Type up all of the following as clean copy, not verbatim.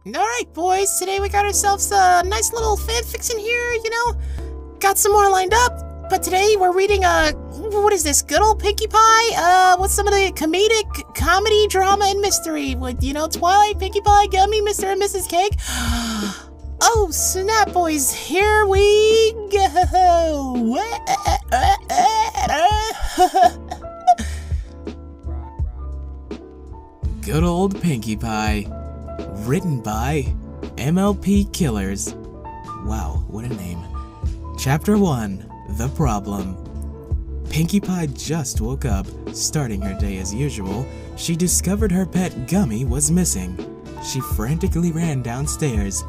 Alright, boys, today we got ourselves a nice little fanfics in here, you know? Got some more lined up, but today we're reading, what is this, good old Pinkie Pie? With some of the comedy, drama, and mystery with, you know, Twilight, Pinkie Pie, Gummy, Mr. and Mrs. Cake. Oh, snap, boys, here we go. Good old Pinkie Pie. Written by MLPkillers. Wow, what a name. Chapter 1, The Problem. Pinkie Pie just woke up. Starting her day as usual, she discovered her pet Gummy was missing. She frantically ran downstairs.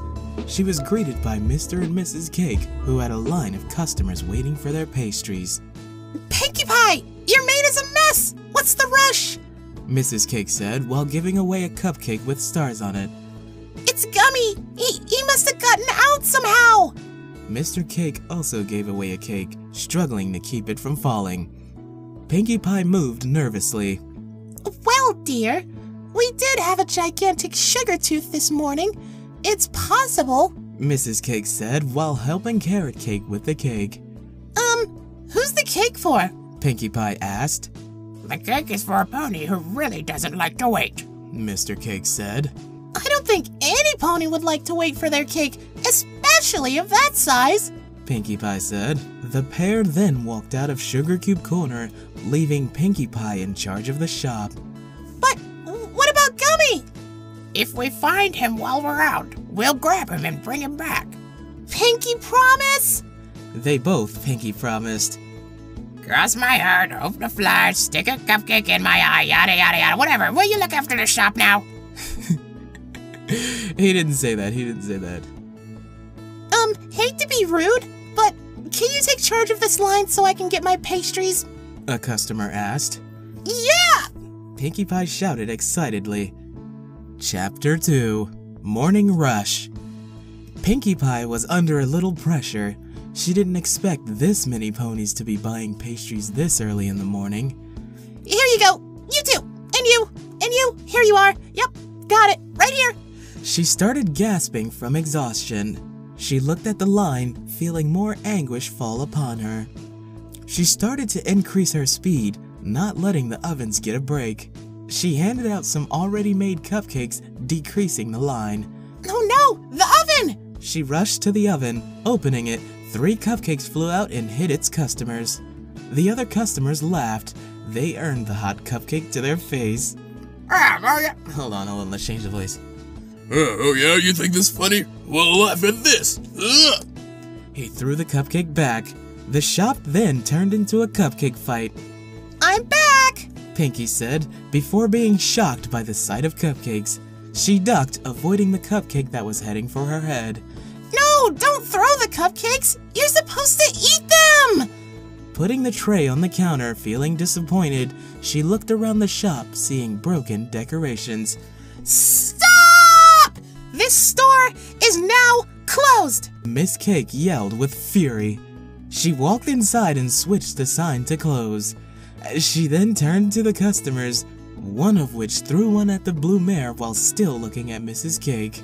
She was greeted by Mr. and Mrs. Cake, who had a line of customers waiting for their pastries. Pinkie Pie, your maid is a mess! What's the rush? Mrs. Cake said while giving away a cupcake with stars on it. It's Gummy! He must have gotten out somehow! Mr. Cake also gave away a cake, struggling to keep it from falling. Pinkie Pie moved nervously. Well, dear, we did have a gigantic sugar tooth this morning. It's possible, Mrs. Cake said while helping Carrot Cake with the cake. Who's the cake for? Pinkie Pie asked. The cake is for a pony who really doesn't like to wait, Mr. Cake said. I don't think any pony would like to wait for their cake, especially of that size, Pinkie Pie said. The pair then walked out of Sugar Cube Corner, leaving Pinkie Pie in charge of the shop. But what about Gummy? If we find him while we're out, we'll grab him and bring him back. Pinkie promise? They both Pinkie promised. Cross my heart, hope to fly, stick a cupcake in my eye, yada yada yada, whatever. Will you look after the shop now? He didn't say that, he didn't say that. Hate to be rude, but can you take charge of this line so I can get my pastries? A customer asked. Yeah! Pinkie Pie shouted excitedly. Chapter 2, Morning Rush. Pinkie Pie was under a little pressure. She didn't expect this many ponies to be buying pastries this early in the morning. Here you go! You too! And you! And you! Here you are! Yep, got it! Right here! She started gasping from exhaustion. She looked at the line, feeling more anguish fall upon her. She started to increase her speed, not letting the ovens get a break. She handed out some already made cupcakes, decreasing the line. Oh no! The oven! She rushed to the oven, opening it. 3 cupcakes flew out and hit its customers. The other customers laughed. They earned the hot cupcake to their face. Hold on, let's change the voice. Oh yeah, you think this funny? Well, laugh at this. Ugh. He threw the cupcake back. The shop then turned into a cupcake fight. I'm back! Pinkie said, before being shocked by the sight of cupcakes. She ducked, avoiding the cupcake that was heading for her head. No, don't throw the cupcakes! You're supposed to eat them! Putting the tray on the counter, feeling disappointed, she looked around the shop, seeing broken decorations. Stop! This store is now closed! Miss Cake yelled with fury. She walked inside and switched the sign to close. She then turned to the customers, one of which threw one at the blue mare while still looking at Mrs. Cake.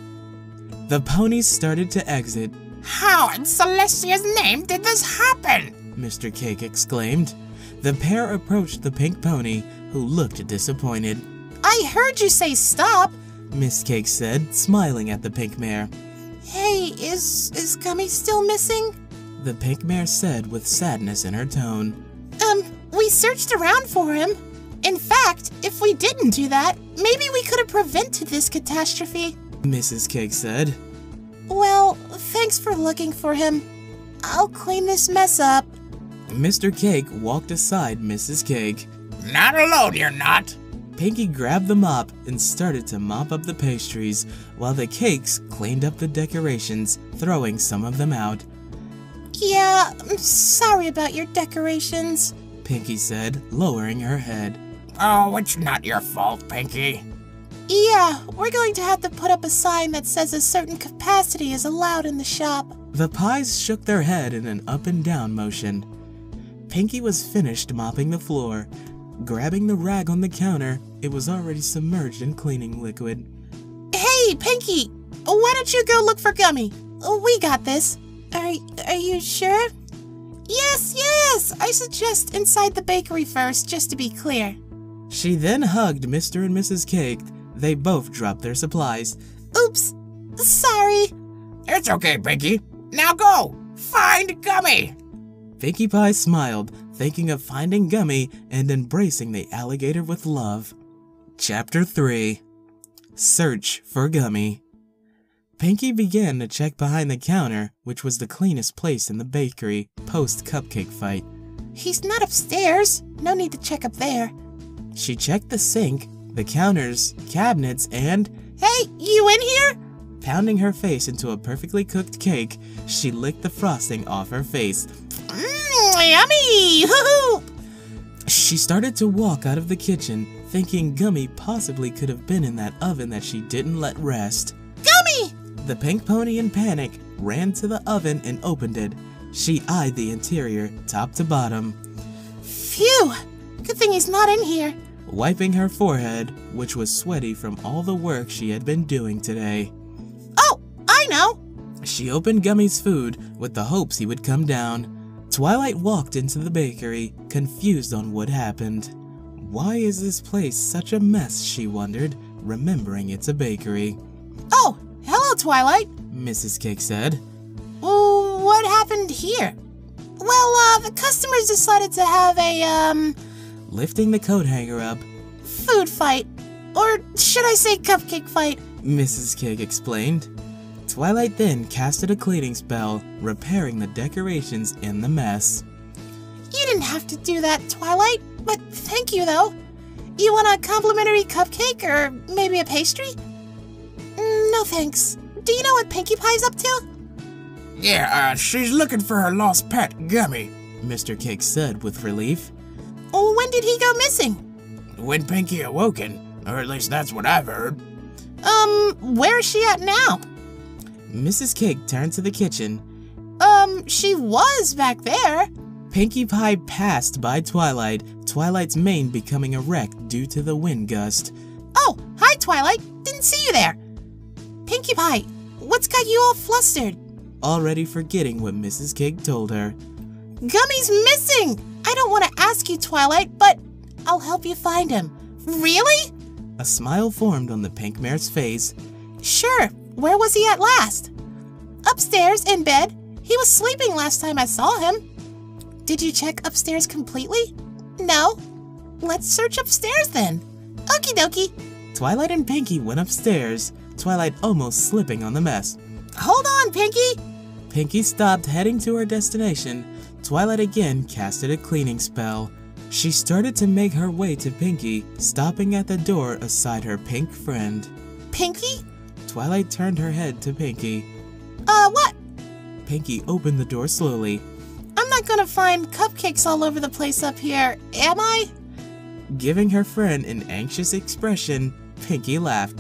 The ponies started to exit. How in Celestia's name did this happen? Mr. Cake exclaimed. The pair approached the pink pony, who looked disappointed. I heard you say stop, Miss Cake said, smiling at the pink mare. Hey, is Gummy still missing? The pink mare said with sadness in her tone. We searched around for him. In fact, if we didn't do that, maybe we could have prevented this catastrophe, Mrs. Cake said. Well, thanks for looking for him. I'll clean this mess up. Mr. Cake walked aside Mrs. Cake. Not alone, you're not. Pinkie grabbed the mop and started to mop up the pastries, while the cakes cleaned up the decorations, throwing some of them out. Yeah, I'm sorry about your decorations, Pinkie said, lowering her head. Oh, it's not your fault, Pinkie. Yeah, we're going to have to put up a sign that says a certain capacity is allowed in the shop. The pies shook their head in an up and down motion. Pinkie was finished mopping the floor. Grabbing the rag on the counter, it was already submerged in cleaning liquid. Hey, Pinkie! why don't you go look for Gummy? We got this. Are you sure? Yes, I suggest inside the bakery first, just to be clear. She then hugged Mr. and Mrs. Cake. They both dropped their supplies. Oops, sorry. It's okay, Pinkie. Now go! Find Gummy! Pinkie Pie smiled, thinking of finding Gummy and embracing the alligator with love. Chapter 3. Search for Gummy. Pinkie began to check behind the counter, which was the cleanest place in the bakery, post-cupcake fight. He's not upstairs. No need to check up there. She checked the sink, the counters, cabinets, and... Hey, you in here? Pounding her face into a perfectly cooked cake, she licked the frosting off her face. Yummy! Hoo-hoo! She started to walk out of the kitchen, thinking Gummy possibly could have been in that oven that she didn't let rest. Gummy! The pink pony in panic ran to the oven and opened it. She eyed the interior, top to bottom. Phew! Good thing he's not in here. Wiping her forehead, which was sweaty from all the work she had been doing today. Oh, I know! She opened Gummy's food with the hopes he would come down. Twilight walked into the bakery, confused on what happened. Why is this place such a mess, she wondered, remembering it's a bakery. Oh, hello, Twilight, Mrs. Cake said. What happened here? Well, the customers decided to have a, Lifting the coat hanger up. Food fight. Or should I say cupcake fight? Mrs. Cake explained. Twilight then casted a cleaning spell, repairing the decorations in the mess. You didn't have to do that, Twilight, but thank you, though. You want a complimentary cupcake or maybe a pastry? No thanks. Do you know what Pinkie Pie's up to? Yeah, she's looking for her lost pet, Gummy. Mr. Cake said with relief. When did he go missing? When Pinkie awoken, or at least that's what I've heard. Where is she at now? Mrs. Cake turned to the kitchen. She was back there. Pinkie Pie passed by Twilight, Twilight's mane becoming a wreck due to the wind gust. Oh, hi, Twilight. Didn't see you there. Pinkie Pie, what's got you all flustered? Already forgetting what Mrs. Cake told her. Gummy's missing! I don't want to ask you, Twilight, but I'll help you find him. Really? A smile formed on the pink mare's face. Sure. Where was he at last? Upstairs, in bed. He was sleeping last time I saw him. Did you check upstairs completely? No. Let's search upstairs then. Okie dokie. Twilight and Pinkie went upstairs, Twilight almost slipping on the mess. Hold on, Pinkie. Pinkie stopped heading to her destination. Twilight again casted a cleaning spell. She started to make her way to Pinkie, stopping at the door aside her pink friend. Pinkie? Twilight turned her head to Pinkie. What? Pinkie opened the door slowly. I'm not gonna find cupcakes all over the place up here, am I? Giving her friend an anxious expression, Pinkie laughed.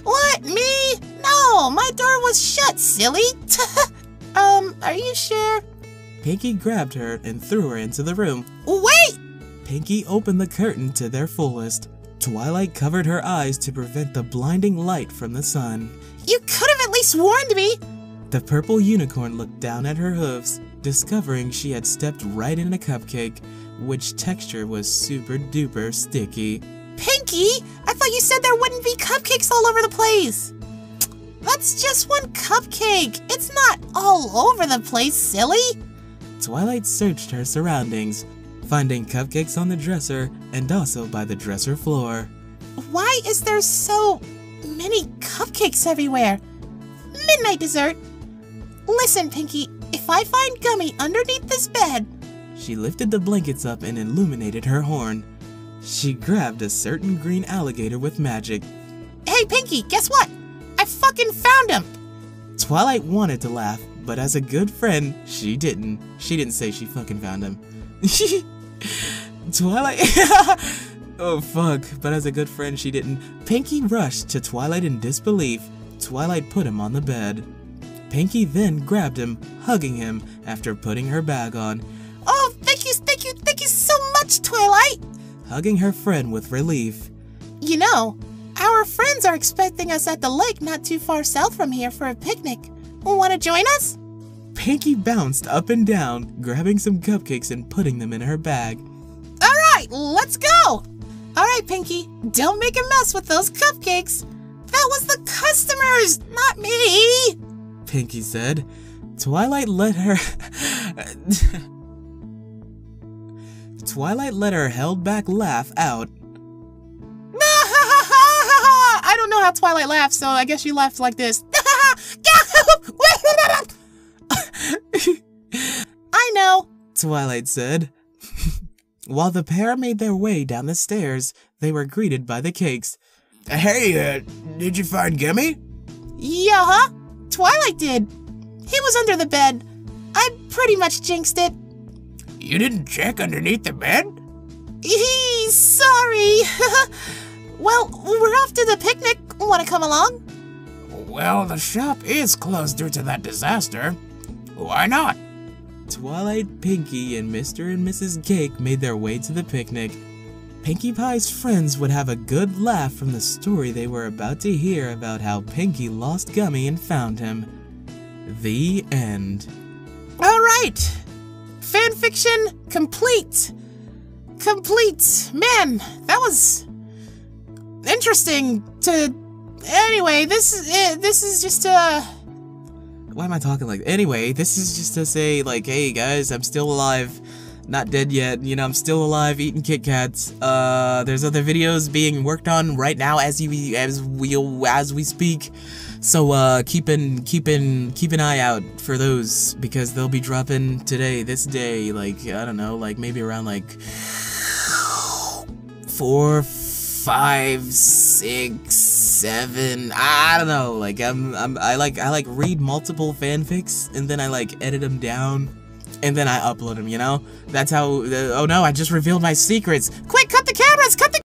What, me? No, my door was shut, silly. Are you sure? Pinkie grabbed her and threw her into the room. Wait! Pinkie opened the curtain to their fullest. Twilight covered her eyes to prevent the blinding light from the sun. You could have at least warned me! The purple unicorn looked down at her hooves, discovering she had stepped right in a cupcake, which texture was super duper sticky. Pinkie, I thought you said there wouldn't be cupcakes all over the place. That's just one cupcake. It's not all over the place, silly. Twilight searched her surroundings, finding cupcakes on the dresser and also by the dresser floor. Why is there so many cupcakes everywhere? Midnight dessert. Listen, Pinkie, if I find Gummy underneath this bed... She lifted the blankets up and illuminated her horn. She grabbed a certain green alligator with magic. Hey, Pinkie, guess what? I fucking found him! Twilight wanted to laugh, but as a good friend, she didn't. She didn't say she fucking found him. Twilight... Oh fuck, but as a good friend, she didn't. Pinkie rushed to Twilight in disbelief. Twilight put him on the bed. Pinkie then grabbed him, hugging him after putting her bag on. Oh, thank you so much, Twilight! Hugging her friend with relief. You know, Our friends are expecting us at the lake not too far south from here for a picnic. Want to join us? Pinkie bounced up and down, grabbing some cupcakes and putting them in her bag. Alright, let's go! Alright, Pinkie, don't make a mess with those cupcakes. That was the customers, not me! Pinkie said. Twilight let her held back laugh out. I don't know how Twilight laughs, so I guess she laughed like this. I know, Twilight said. While the pair made their way down the stairs, they were greeted by the cakes. Hey, did you find Gummy? Yeah, Twilight did. He was under the bed. I pretty much jinxed it. You didn't check underneath the bed? Sorry. Well, we're off to the picnic. Want to come along? Well, the shop is closed due to that disaster. Why not? Twilight, Pinkie, and Mr. and Mrs. Cake made their way to the picnic. Pinkie Pie's friends would have a good laugh from the story they were about to hear about how Pinkie lost Gummy and found him. The end. Alright! Fanfiction complete! Man, that was interesting to... Anyway, this is just Why am I talking like... Anyway, this is just to say, like, hey guys, I'm still alive. Not dead yet, you know, I'm still alive, eating Kit Kats. There's other videos being worked on right now as we speak. So, keep an eye out for those, because they'll be dropping today, this day, like, I don't know, like, maybe around, like, 4, 5, 6, 7, I don't know, like, I like read multiple fanfics, and then I, like, edit them down, and then I upload them, you know? That's how, oh no, I just revealed my secrets. Quick,